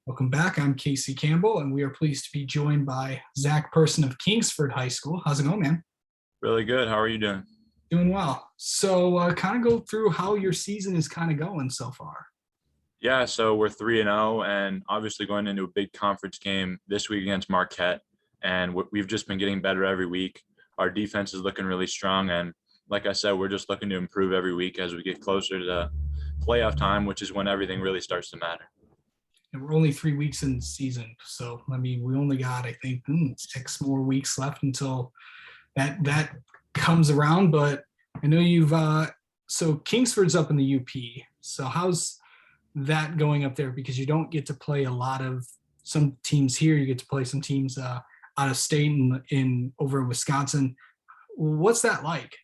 Welcome back. I'm Casey Campbell, and we are pleased to be joined by Zach Person of Kingsford High School. How's it going, man? Really good. How are you doing? Doing well. So, kind of go through how your season is kind of going so far. Yeah, so we're 3-0 and obviously going into a big conference game this week against Marquette. And we've just been getting better every week. Our defense is looking really strong. And like I said, we're just looking to improve every week as we get closer to playoff time, which is when everything really starts to matter. And we're only 3 weeks in the season. So, I mean, we only got, I think, 6 more weeks left until that comes around. But I know so Kingsford's up in the UP. So, how's that going up there? Because you don't get to play a lot of some teams here. You get to play some teams out of state in over in Wisconsin. What's that like?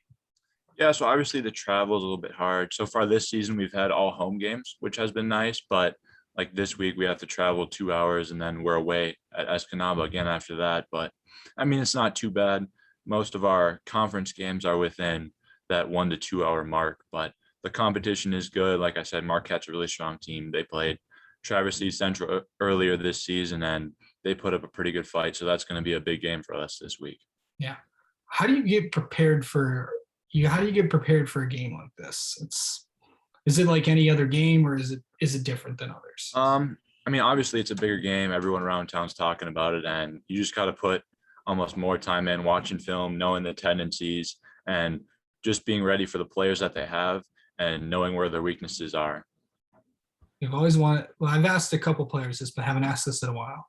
Yeah, so obviously the travel is a little bit hard. So far this season, we've had all home games, which has been nice. But like this week, we have to travel 2 hours and then we're away at Escanaba again after that. But I mean, it's not too bad. Most of our conference games are within that 1 to 2 hour mark, but the competition is good. Like I said, Marquette's a really strong team. They played Traverse City Central earlier this season and they put up a pretty good fight. So that's going to be a big game for us this week. Yeah. How do you get prepared for How do you get prepared for a game like this? Is it like any other game, or is it different than others? I mean, obviously it's a bigger game. Everyone around town's talking about it, and you just got to put almost more time in watching film, knowing the tendencies, and just being ready for the players that they have and knowing where their weaknesses are. You've always wanted. Well, I've asked a couple players this, but haven't asked this in a while.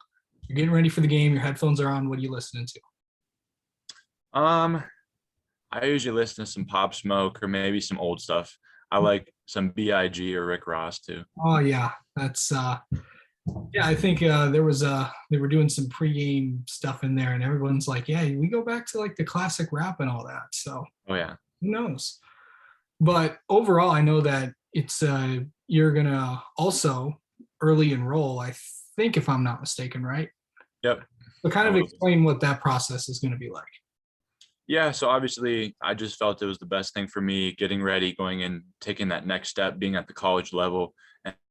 You're getting ready for the game. Your headphones are on. What are you listening to? I usually listen to some Pop Smoke or maybe some old stuff. I like some Big or Rick Ross too. Oh yeah, that's yeah. I think they were doing some pregame stuff in there, and everyone's like, yeah, we go back to like the classic rap and all that. So Oh yeah. who knows? But overall, I know that it's you're gonna also early enroll. I think, if I'm not mistaken, right? Yep. So kind I of will. explain what that process is going to be like. Yeah, so obviously I just felt it was the best thing for me getting ready, going in, taking that next step, being at the college level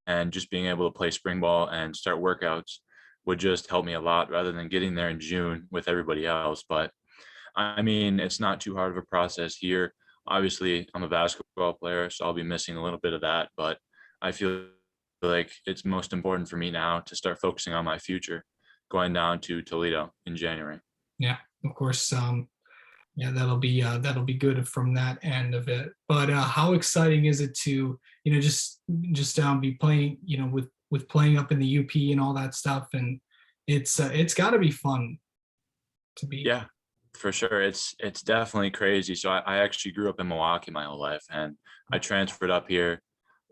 and just being able to play spring ball and start workouts would just help me a lot rather than getting there in June with everybody else. But I mean, it's not too hard of a process here. Obviously, I'm a basketball player, so I'll be missing a little bit of that, but I feel like it's most important for me now to start focusing on my future going down to Toledo in January. Yeah, of course. Yeah, that'll be good from that end of it. But how exciting is it to just be playing with playing up in the UP and all that stuff, and it's got to be fun to be. Yeah, for sure. It's definitely crazy. So I actually grew up in Milwaukee my whole life and I transferred up here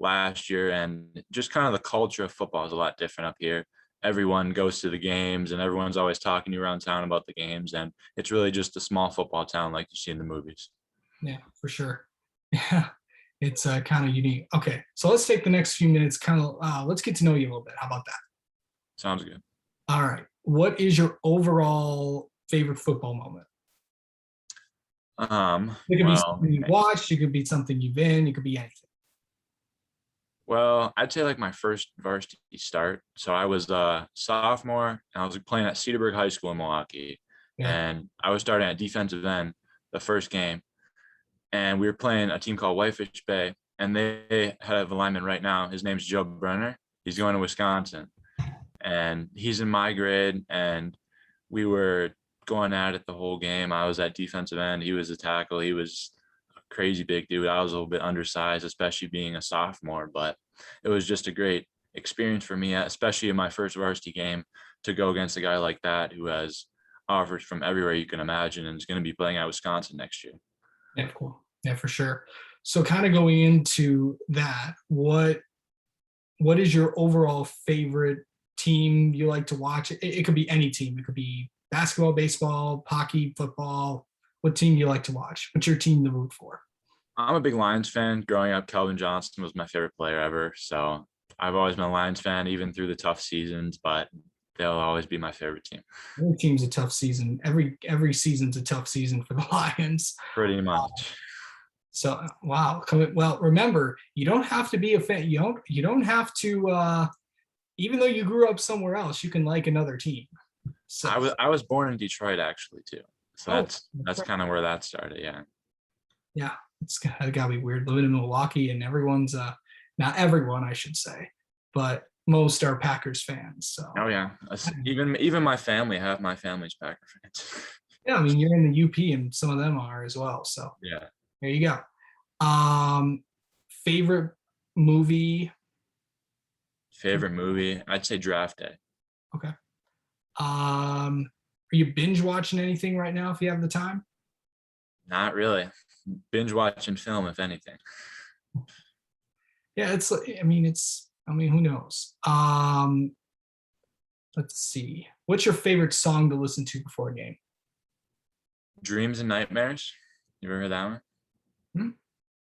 last year and just kind of the culture of football is a lot different up here. Everyone goes to the games and everyone's always talking to you around town about the games. And it's really just a small football town like you see in the movies. Yeah, for sure. Yeah, it's kind of unique. Okay, so let's take the next few minutes. Let's get to know you a little bit. How about that? Sounds good. All right. What is your overall favorite football moment? It could be Well, something you watched. It could be something you've been. It could be anything. well, I'd say like my first varsity start. So I was a sophomore and I was playing at Cedarburg High School in Milwaukee. Yeah. And I was starting at defensive end the first game. And we were playing a team called Whitefish Bay. And they have a lineman right now. His name's Joe Brenner. He's going to Wisconsin. And he's in my grade. And we were going at it the whole game. I was at defensive end. He was a tackle. He was a crazy big dude. I was a little bit undersized, especially being a sophomore. But it was just a great experience for me, especially in my first varsity game, to go against a guy like that who has offers from everywhere you can imagine and is going to be playing at Wisconsin next year. Yeah, cool. Yeah, for sure. So kind of going into that, what is your overall favorite team you like to watch? It could be any team. It could be basketball, baseball, hockey, football. What team do you like to watch? What's your team to root for? I'm a big Lions fan. Growing up, Calvin Johnson was my favorite player ever. So I've always been a Lions fan, even through the tough seasons, but they'll always be my favorite team. Every team's a tough season. Every season's a tough season for the Lions. Pretty much. So wow. Well, remember, you don't have to be a fan. You don't have to even though you grew up somewhere else, you can like another team. So I was born in Detroit actually too. So oh, that's right. kind of where that started. Yeah. Yeah, it's gotta be weird living in Milwaukee and everyone's not everyone I should say, but most are Packers fans. So Oh yeah. Even my family, half my family's Packer fans. yeah, I mean you're in the UP and some of them are as well. So Yeah. there you go. Favorite movie? Favorite movie? I'd say Draft Day. Okay. Are you binge watching anything right now if you have the time? Not really. Binge watching film, if anything. Yeah, I mean, who knows? Let's see. What's your favorite song to listen to before a game? Dreams and Nightmares. You ever heard that one? Hmm?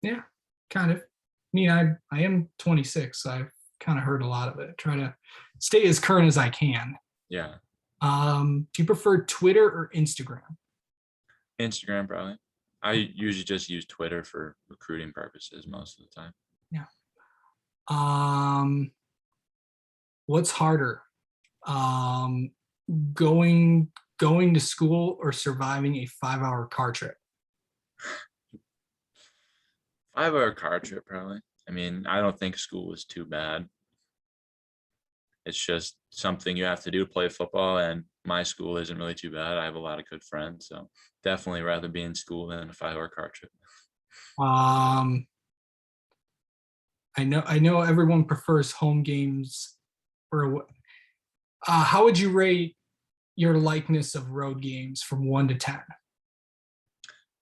Yeah, kind of. I mean, I am 26, so I've kind of heard a lot of it. Try to stay as current as I can. Yeah. Do you prefer Twitter or Instagram? Instagram probably. I usually just use Twitter for recruiting purposes most of the time. Yeah. Um, what's harder? Um, going to school or surviving a 5-hour car trip? 5 hour car trip probably. I mean, I don't think school is too bad. It's just something you have to do to play football, and my school isn't really too bad. I have a lot of good friends, so definitely rather be in school than a 5 hour car trip. Um, I know everyone prefers home games. Or how would you rate your likeness of road games from 1 to 10?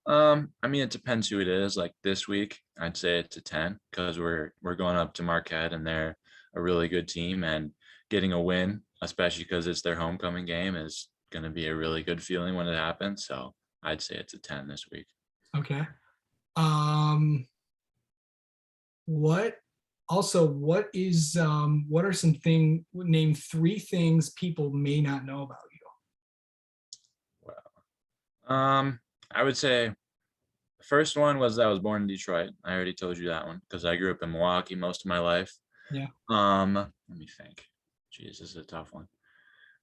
I mean, it depends who it is. Like this week, I'd say it's a 10 because we're going up to Marquette and they're a really good team, and getting a win, especially because it's their homecoming game, is going to be a really good feeling when it happens. So I'd say it's a 10 this week. Okay. Um, what what are name 3 things people may not know about you? I would say the first one was that I was born in Detroit. I already told you that one because I grew up in Milwaukee most of my life. Yeah. Let me think. Jeez, this is a tough one.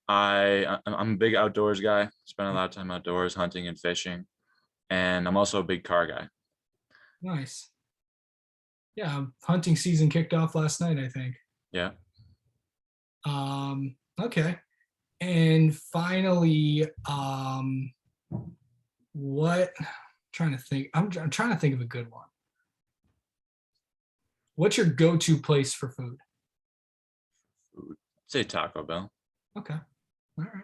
I'm a big outdoors guy. Spend a lot of time outdoors, hunting and fishing, and I'm also a big car guy. Nice. Yeah, hunting season kicked off last night, I think. Yeah. Okay. And finally, what trying to think. I'm trying to think of a good one. What's your go-to place for food? Food. Say Taco Bell. Okay. All right.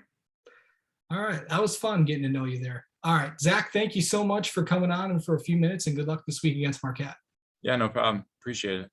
All right. That was fun getting to know you there. All right. Zach, thank you so much for coming on and for a few minutes, and good luck this week against Marquette. Yeah, no problem. Appreciate it.